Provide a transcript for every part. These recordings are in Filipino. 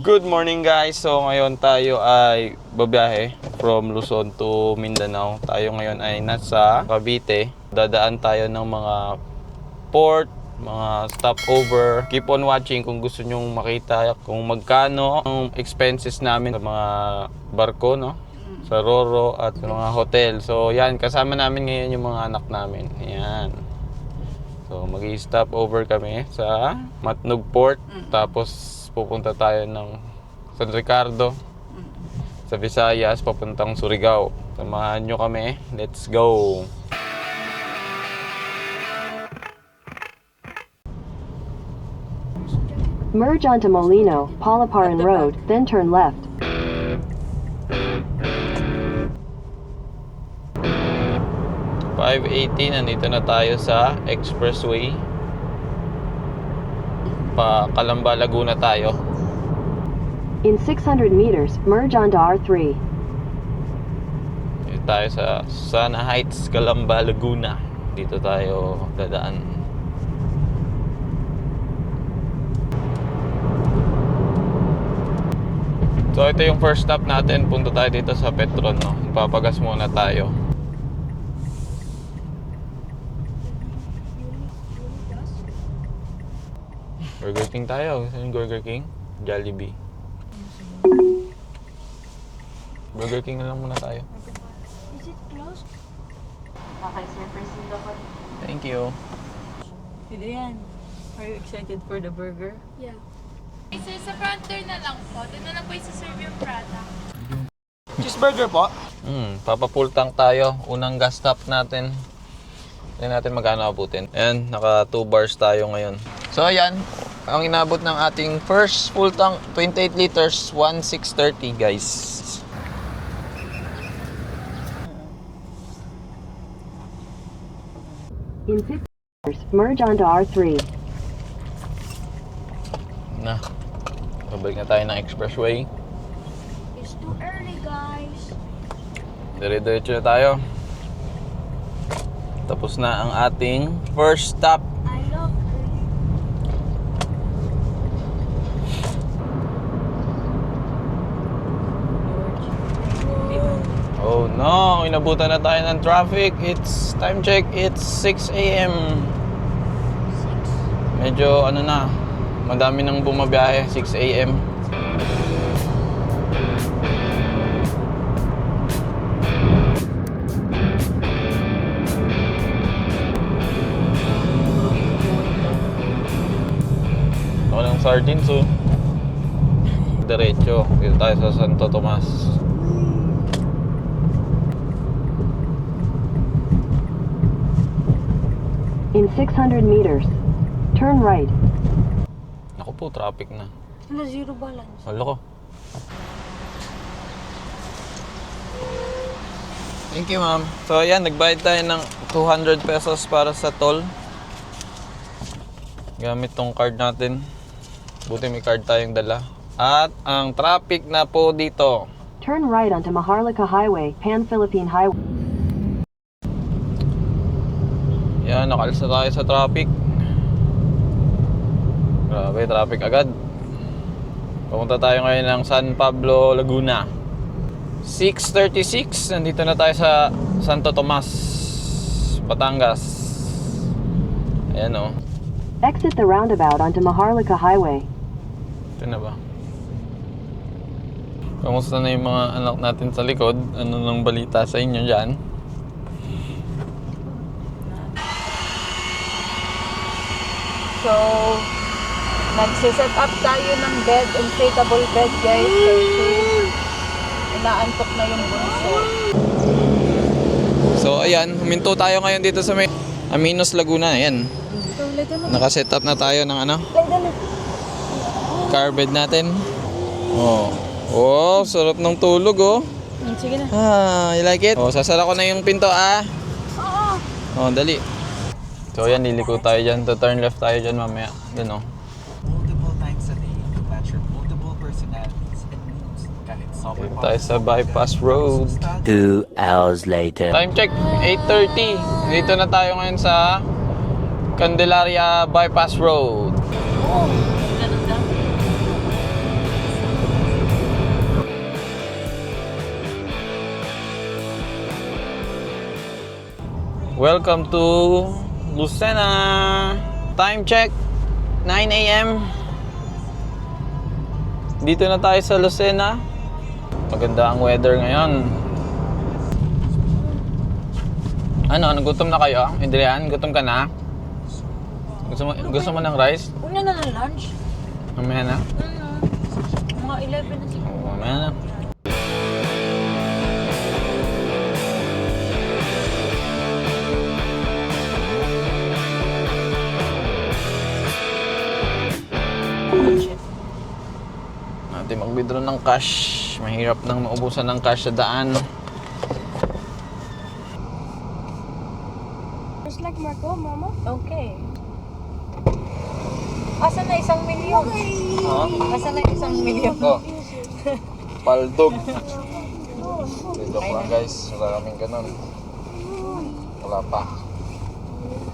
Good morning guys! So ngayon tayo ay babiyahe from Luzon to Mindanao. Tayo ngayon ay nasa Cavite. Dadaan tayo ng mga port, mga stopover. Keep on watching kung gusto nyong makita kung magkano ang expenses namin sa mga barko, no? Sa Roro at sa mga hotel. So yan, kasama namin ngayon yung mga anak namin. Yan. So mag-i-stop over kami sa Matnog Port. Tapos pupunta tayo ng San Ricardo sa Visayas papuntang Surigao. Samahan nyo kami. Let's go! Merge onto Molino, Palaparan Road, then turn left. Nandito na tayo sa Expressway. Pa Calamba, Laguna tayo. In 600 meters, merge onto R3. Dito tayo sa Sana Heights, Calamba, Laguna. Dito tayo dadaan. So ito yung first stop natin. Punta tayo dito sa Petron, no? Papagas muna tayo. Burger King tayo. Gusto yung Burger King? Jollibee. Burger King na lang muna tayo. Is it closed? Okay, sir. Proceed ako. Thank you. Adrian, are you excited for the burger? Yeah. Sir, sa front door na lang po. Doon na lang po isa-serve yung product. Cheeseburger po? Papa-full tank tayo. Unang gas stop natin. Tignan natin magkano abutin. Ayan, naka 2 bars tayo ngayon. So ayan, ang inabot ng ating first full tank, 28 liters, 1,630 guys. In 50 meters, merge onto R3. Na, babalik na tayo ng expressway. It's too early, guys. Dire-diretso na tayo. Tapos na ang ating first stop. I love early. Oh no, inabutan na tayo ng traffic. It's time check, it's 6 a.m. Medyo ano na, madami nang bumabiyahe, 6 a.m. Ako ng sardines, oh. Diretso, dito tayo sa Santo Tomas. In 600 meters, turn right. Ako po, traffic na. Wala, zero balance. Wala ko. Thank you, ma'am. So, ayan, nagbayad tayo ng 200 pesos para sa toll. Gamit tong card natin. Buti may card tayong dala. At ang traffic na po dito. Turn right onto Maharlika Highway, Pan-Philippine Highway. Yan, nakalsa tayo sa traffic. Grabe, traffic agad. Pumunta tayo ngayon ng San Pablo, Laguna. 6:36, nandito na tayo sa Santo Tomas, Batangas. Ayan, oh. Exit the roundabout onto Maharlika Highway. Ito na ba? Kamusta na yung mga anak natin sa likod? Ano nang balita sa inyo dyan? So, nagsiset up tayo ng bed, inflatable bed guys, kasi inaantok na yung bunso. So ayan, huminto tayo ngayon dito sa may Aminos, Laguna. Ayan, nakaset up na tayo ng ano? Car bed natin. Oh, oh, sarap ng tulog, oh. Sige na. You like it? Oh, sasara ko na yung pinto, ah. Oh, dali. So ayan, liliko tayo dyan. To turn left tayo dyan mamaya. Dun, oh. Multiple times a day to match your multiple personalities and moods. Kahit sobrang Dito tayo sa bypass road. 2 hours later. Time check, 8:30. Dito na tayo ngayon sa Candelaria Bypass Road. Welcome to Lucena. Time check, 9 a.m. Dito na tayo sa Lucena. Maganda ang weather ngayon. Ano, nagutom na kayo? Adrian, gutom ka na? Gusto mo ng rice? Una na ng lunch. Mamaya na? Mga 11 na siguro. Oo, mamaya na. Natin mag-withdraw ng cash. Mahirap nang maubusan ng cash sa daan. Just like Marco, Mama. Okay. Asa na 1 milyon? Oo. Asa na 1 milyon? Oh. Paldog. Joke lang guys. Wala kaming ganun. Wala pa.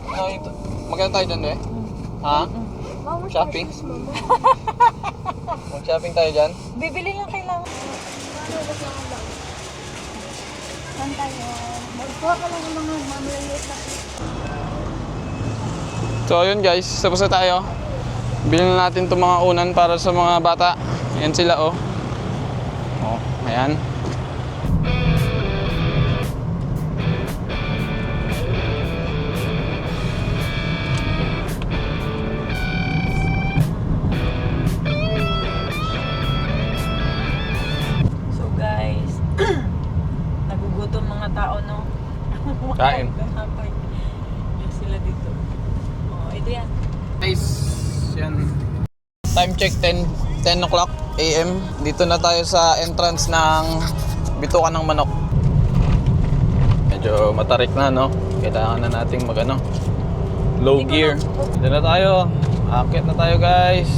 Ano ito? Magkano tayo dyan eh? Ha? Shopping? Mag-shopping tayo dyan? Bibili lang kailangan. Saan tayo? Magkuha ka lang ng mga mamaliit na. So yun guys, tapos na tayo. Bilhin na natin itong mga unan para sa mga bata. Ayan sila oh. Oh, ayan. So guys, nagugutom mga tao, no? Kain. Hapay. Yan sila dito. Oh, Adrian. Guys, yan. Time check 10 o'clock AM. Dito na tayo sa entrance ng Bitukan ng Manok. Medyo matarik na, no? Kailangan na nating mag-ano, low gear. Dito na tayo. Akit na tayo, guys.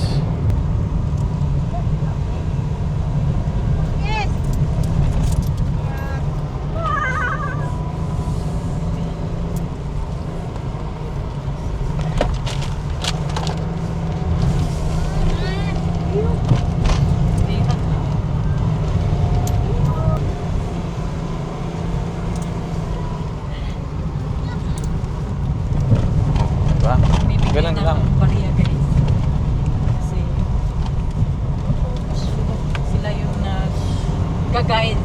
Diba? Ganun lang. Bariya, guys. Kasi sila yung nag-guide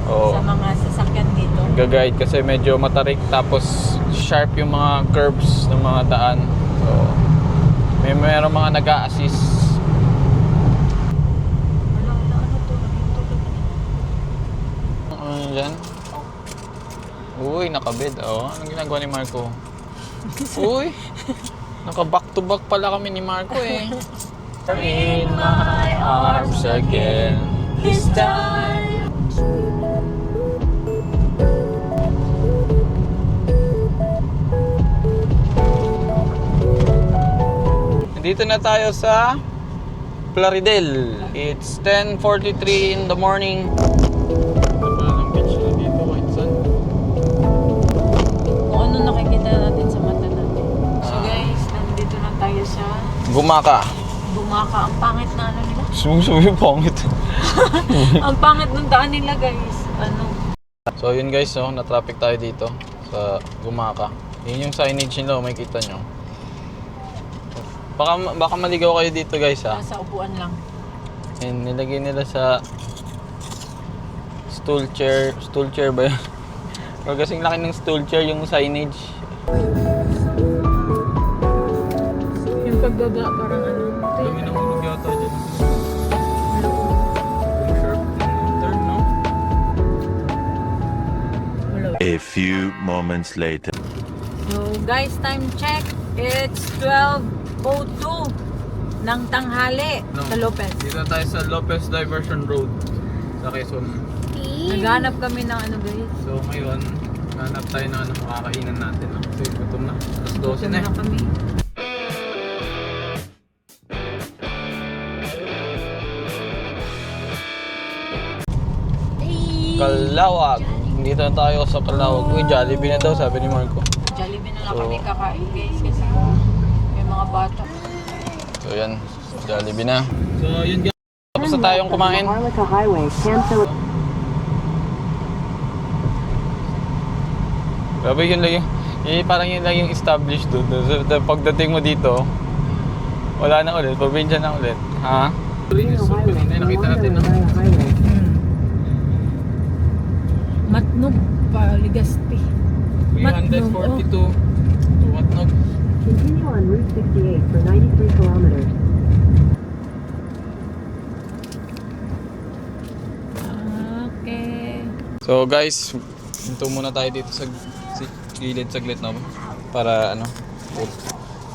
Oo. sa mga sasakyan dito. Gag-guide kasi medyo matarik tapos sharp yung mga curves ng mga daan. So, mayroong mga nag-a-assist. Ano to? Ano dyan? Uy, nakabed. Oh, anong ginagawa ni Marco? Uy, naka-back to back pala kami ni Marco eh. In my arms again this time. Dito na tayo sa Plaridel. It's 10:43 in the morning. Kung ano nakikita natin sa mata natin. So guys, nandito na tayo sa Gumaka. Bumaka. Ang pangit na ano nila. Sumusubi pangit. Ang pangit ng daan nila, guys. Ano? So yun guys, no, na-traffic tayo dito sa Gumaka. Yun yung signage nila, may kita nyo. Baka maligaw kayo dito guys ha. Nasa upuan lang. And nilagay nila sa stool chair ba yun? O kasing laki ng stool chair yung signage. Yung pagbaba parang ano. Dami ng hulog yata dyan. Turn, no? A few moments later. So guys, time check. It's 12:02 ng tanghali sa Lopez. Dito tayo sa Lopez Diversion Road sa Quezon. Naghanap kami ng ano, guys. So ngayon, hanap tayo ng ano makakainan natin. Kasi gutom na. Alas 12 na. Na kami. Kalawag. Dito na tayo sa Kalawag. Uy, Jollibee na daw, sabi ni Marco. Jollibee na lang So, kami kakain, guys. Kasi may mga bata. So yan, Jollibee na. So yun guys. Tapos na tayong kumain. Harlika Highway, cancel. Grabe yun lagi. Parang yun lang yung established doon. So, pagdating mo dito, wala na ulit. Probinsya na ulit. Ha? Nakita natin, no? Matnog pa, Legazpi. 342 to Matnog. Continue on Route 68 for 93 kilometers. Okay. So guys, hinto muna tayo dito sa gilid saglit na para ano,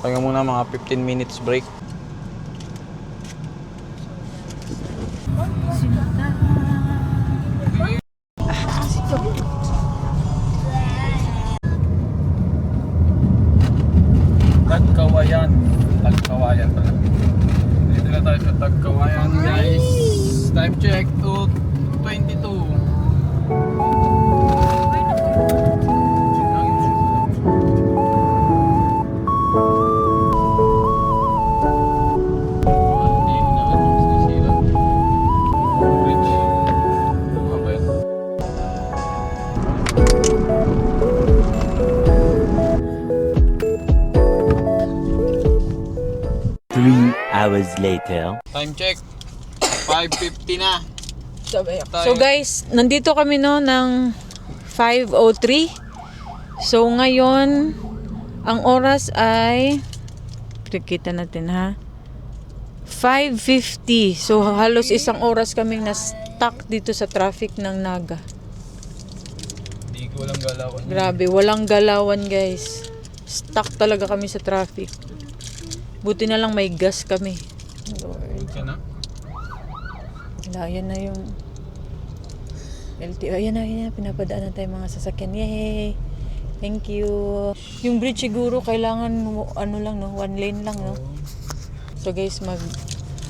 pahinga muna mga 15 minutes break. Tagkawayan. Tagkawayan pala. Dito na tayo sa Tagkawayan guys. Time check 2:22. Hours later. Time check 5:50 na. So guys, nandito kami no ng 5:03. So ngayon, ang oras ay kita natin ha. 5:50. So halos isang oras kaming na-stuck dito sa traffic ng Naga. Hindi ko walang galawan. Grabe, walang galawan guys. Stuck talaga kami sa traffic. Buti na lang may gas kami. Huwag ka na. Wala, yan na yung LTO. Ayan na, pinapadaan na tayo mga sasakyan. Yay! Thank you. Yung bridge siguro kailangan ano lang no, one lane lang no. So guys,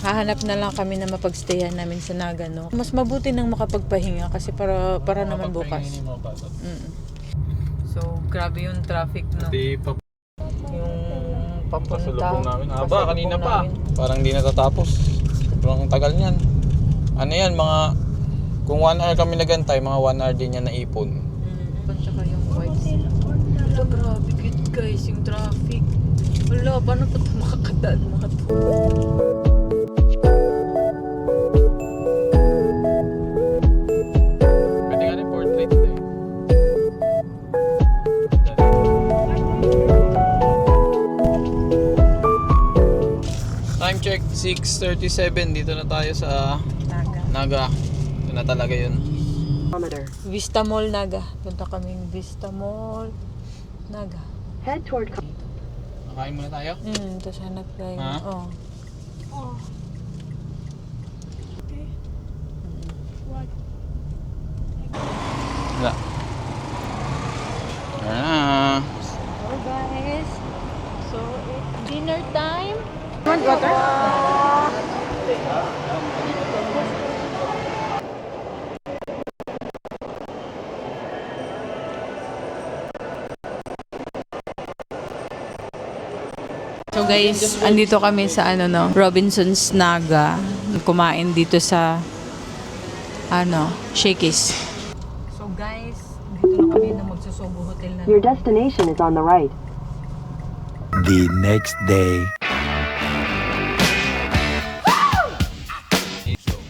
hahanap na lang kami na mapagstayan namin sa Naga no. Mas mabuti nang makapagpahinga kasi para naman bukas. So grabe yung traffic no. Di pa Yung papunta. pasalubong namin. Aba, pasalubong kanina pa. namin. Parang di natatapos. Sobrang tagal niyan. Ano yan, kung 1 hour kami nagantay, mga 1 hour din yan naipon. Tsaka yung white. Ito, grabe cute guys, yung traffic. Wala, paano pa ito makakadaan mga to? Pwede nga rin portrait ito eh. Time check 6:37. Dito na tayo sa Naga. Ito na talaga yun. Vista Mall Naga. Punta kaming Vista Mall Naga. Head toward Nakain muna tayo. Tapos hanap tayo. Ha? Oh. Wala. Tara na. So guys, so it's dinner time. So guys, andito kami sa Robinson's Naga. Kumain dito sa Shakey's. So guys, dito na kami na magsusobo hotel na. Your destination is on the right. The next day.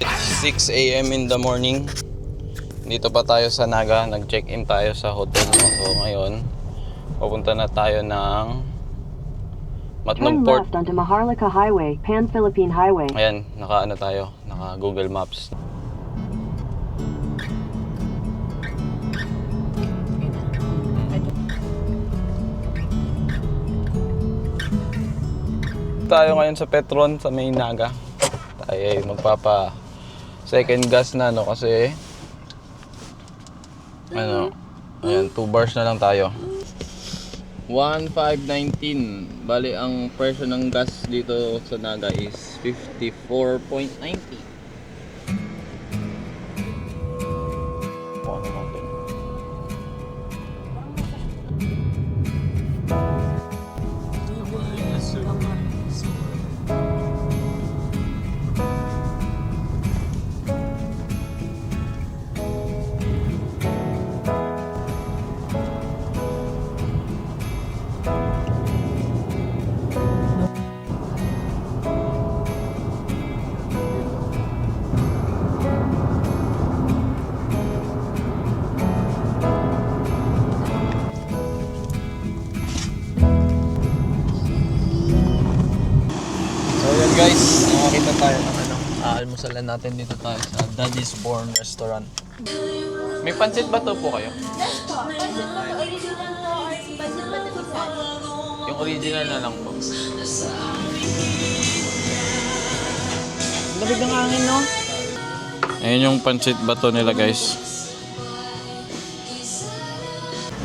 It's 6 a.m. in the morning. Dito pa tayo sa Naga. Nag-check-in tayo sa hotel. So ngayon, pupunta na tayo ng Matnog Turn Port. left onto Maharlika Highway, Pan-Philippine Highway. Ayan, naka Google Maps. Tayo ngayon sa Petron sa May Naga. Tayo ay magpapa second gas na kasi ayan, 2 bars na lang tayo. 1,519. Bali ang presyo ng gas dito sa Naga is 54.90. almusalan natin dito tayo sa Daddy's Born Restaurant. May pansit ba to po kayo? Yes po. Pansit ba ito? Original po or pansit ba ito isa? Yung original na lang po. Lamig ng hangin, no? Ayun yung pansit bato nila, guys.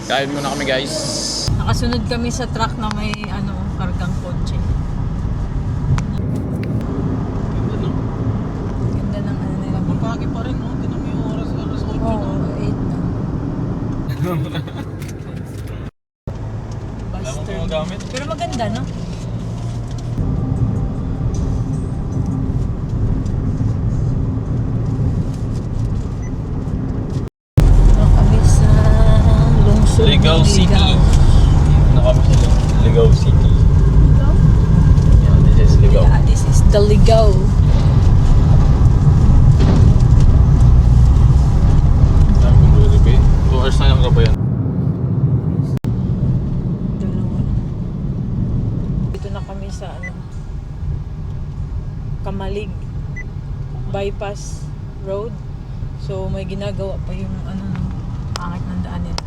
Kain muna kami, guys. Nakasunod kami sa truck na may kargang kotse. Ganda ng nila. Mapagi pa rin, no? Tinan mo yung oras 8 Oo, 8 na. Alam mo Bastard. kung gamit? Pero maganda, no? Kami sa lungsod ng Ligaw City. Ano kami sa Ligaw City? Yeah, this is Ligaw. Yeah, this is the Ligaw. Dami kong Jollibee. 2 hours na lang ka ba yan? Dalawa. Dito na kami sa Kamalig Bypass Road. So may ginagawa pa yung pangit ng daan nila.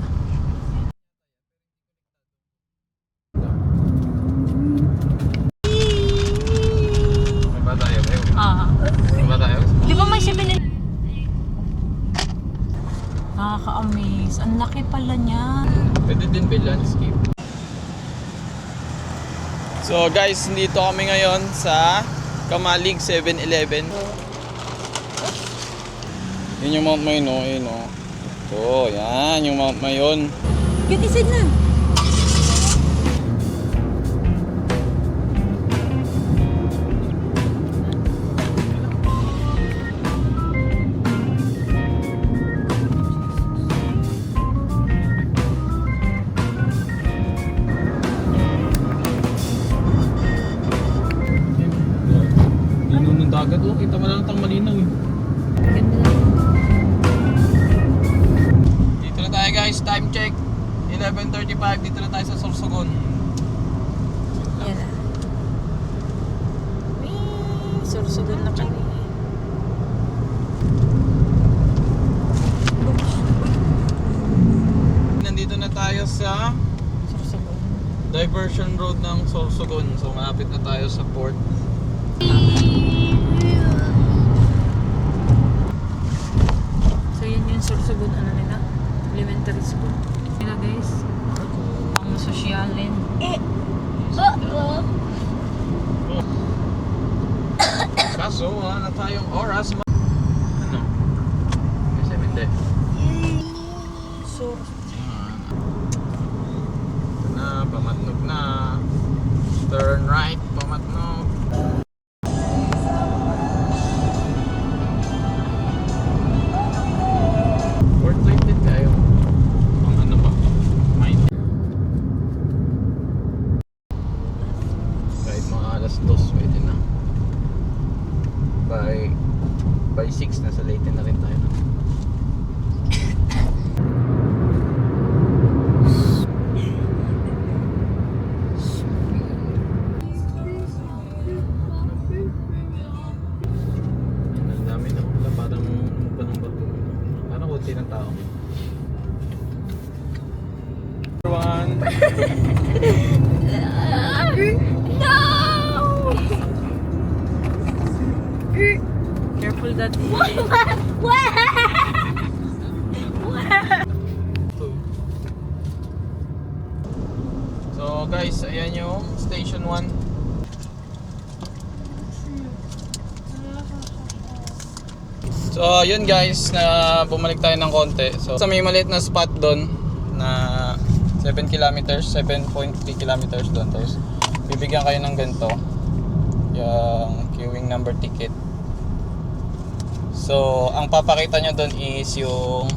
May ba tayo? May ba tayo? Di ba may 7 Nakaka-amaze. Ang laki pala niya. Pwede din ba landscape? So guys, dito kami ngayon sa Kamalig 7-Eleven. Yun yung Mount Mayon, no? Yun, no? So, yan yung Mount Mayon. Kitisid na. Lino ng dagat, oh. Kita mo lang itang malinaw, eh. Ganda na. Dito na tayo, guys. Time check. 11:35. Dito na tayo sa Sorsogon. Yan na. Sursugan na kami. Nandito na tayo sa Sursugan. diversion road ng Sorsogon. So, malapit na tayo sa port. So yun yung Sursugan nila. Elementary school. Nila guys. Ang sosyalin. Kaso, wala na tayong oras. Ano? Kasi hindi. So, Ito na, pamatnog na. Turn right, pamatnog. Port light din tayo. Pang ano ba? Mind. Kahit mga alas 2, pwede na. By 6, nasa Leyte na rin tayo. No? Ang dami na pala, parang pa ng bato. Parang kunti ng tao. One. careful daddy. So guys, ayan yung station 1. So yun guys, na bumalik tayo ng konti. So sa may maliit na spot doon na 7 kilometers, 7.3 kilometers doon. Tapos bibigyan kayo ng ganito, yung queuing number ticket. So ang papakita nyo doon is yung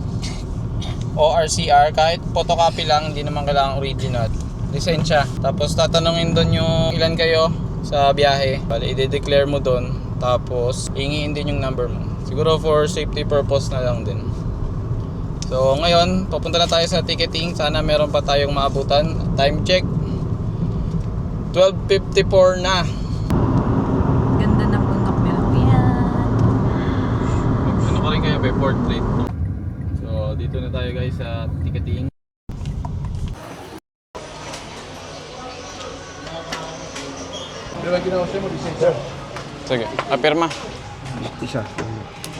ORCR, kahit photocopy lang, hindi naman kailangan original. Lisensya. Tapos tatanungin doon yung ilan kayo sa biyahe. Bali, i-declare mo doon. Tapos hingiin din yung number mo. Siguro for safety purpose na lang din. So ngayon, papunta na tayo sa ticketing. Sana meron pa tayong maabutan. Time check 12:54 na. Ganda ng bundok nila. Yan. rin kayo by portrait. So dito na tayo guys sa ticketing. Sige, apirma.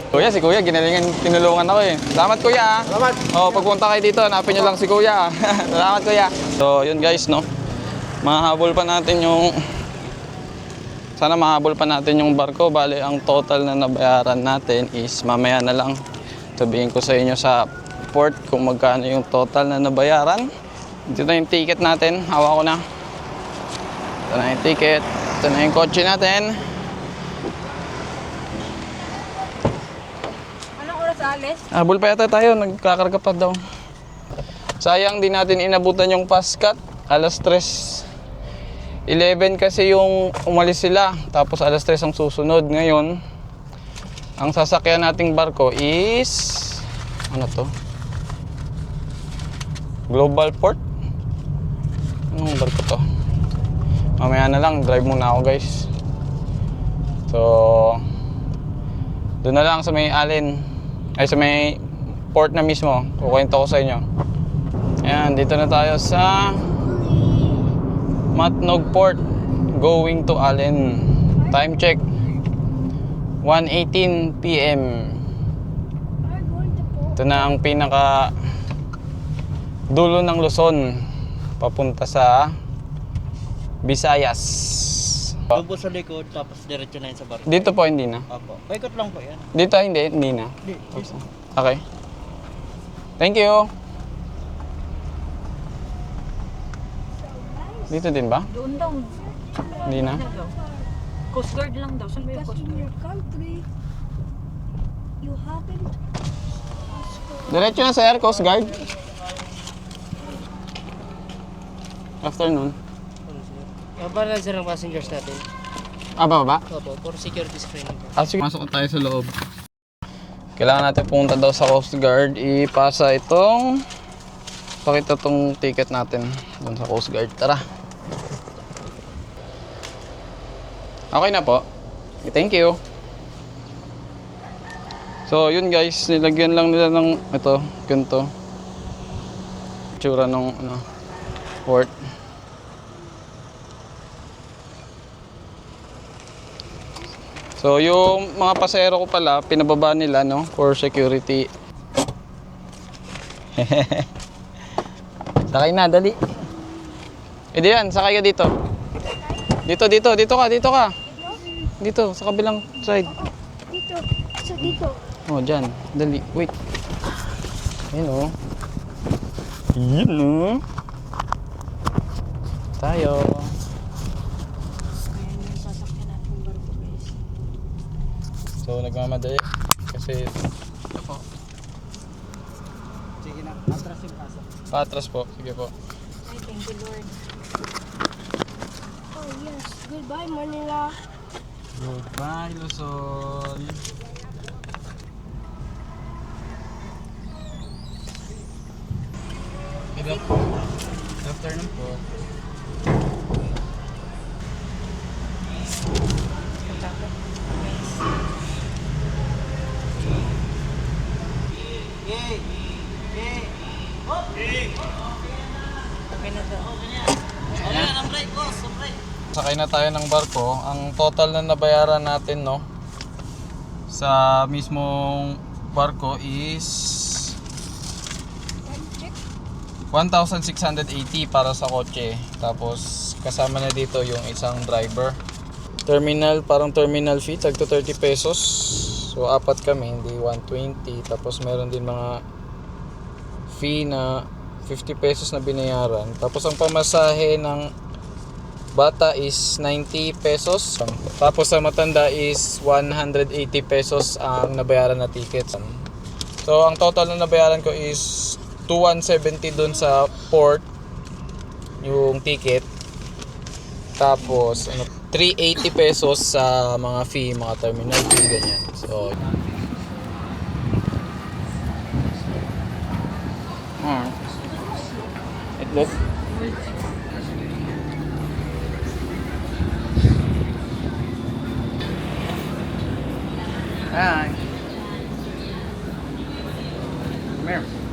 Kuya, si Kuya, ginalingan, tinulungan ako eh. Salamat Kuya. Salamat. Oh, pagpunta kayo dito, hanapin nyo lang si Kuya. Salamat Kuya. So, yun guys, no. Mahabol pa natin yung sana mahabol pa natin yung barko. Bali, ang total na nabayaran natin is mamaya na lang. Sabihin ko sa inyo sa port kung magkano yung total na nabayaran. Dito na yung ticket natin. Hawak ko na. Ito na yung ticket. Ito na yung kotse natin. Anong oras alis? Habol pa yata tayo, nagkakarga pa daw. Sayang di natin inabutan yung paskat. Alas 3:11 kasi yung umalis sila. Tapos alas 3 ang susunod. Ngayon, ang sasakyan nating barko is ano to? Global Port? Anong barko to? Mamaya na lang, drive muna ako guys. So, doon na lang sa may Allen, ay sa may port na mismo. Kukwento ko sa inyo. Ayan, dito na tayo sa Matnog Port, going to Allen. Time check, 1:18 PM. Ito na ang pinaka dulo ng Luzon, papunta sa Visayas. Doon po sa likod, tapos diretso na yun sa barko. Dito po hindi na. Opo. Paikot lang po yan. Dito hindi na. Okay. Thank you. Dito din ba? Doon daw. Hindi na. Coast Guard lang daw. Saan ba yung Because Coast in Guard? your country, you haven't. Diretso na sir, Coast Guard. Afternoon. Para sir ang passengers natin. Baba. Opo, for security screening po. Sige. Masok tayo sa loob. Kailangan natin pumunta daw sa Coast Guard. Ipasa itong pakita tong ticket natin doon sa Coast Guard. Tara. Okay na po. Thank you. So yun guys, nilagyan lang nila ng ito, ganito. Tsura nung port. So yung mga pasahero ko pala, pinababa nila no for security. Sakay na, dali. Edi yan, sakay ka dito. Dito ka. Dito, sa kabilang side. Dito. So dito. Oh, dyan. Dali. Wait. Ayun o. Yun o. Tayo. Ayan yung sasakyan natin barko guys. So, nagmamadali. Kasi... Sige na, atras yung kaso. Patras po. Sige po. Ay, thank you Lord. Oh yes. Goodbye, Manila. Goodbye, Luzon. Good afternoon po. Okay na daw. Sakay na tayo ng barko. Ang total na nabayaran natin no sa mismong barko is 1,680 para sa kotse. Tapos kasama na dito yung isang driver. Terminal, parang terminal fee, tagto 30 pesos. So apat kami, hindi 120. Tapos meron din mga fee na 50 pesos na binayaran. Tapos ang pamasahe ng bata is 90 pesos. Tapos sa matanda is 180 pesos ang nabayaran na tickets. So ang total na nabayaran ko is 2,170 dun sa port yung ticket. Tapos 380 pesos sa mga fee, mga terminal fee, ganyan. So itlog. Hi. Come here.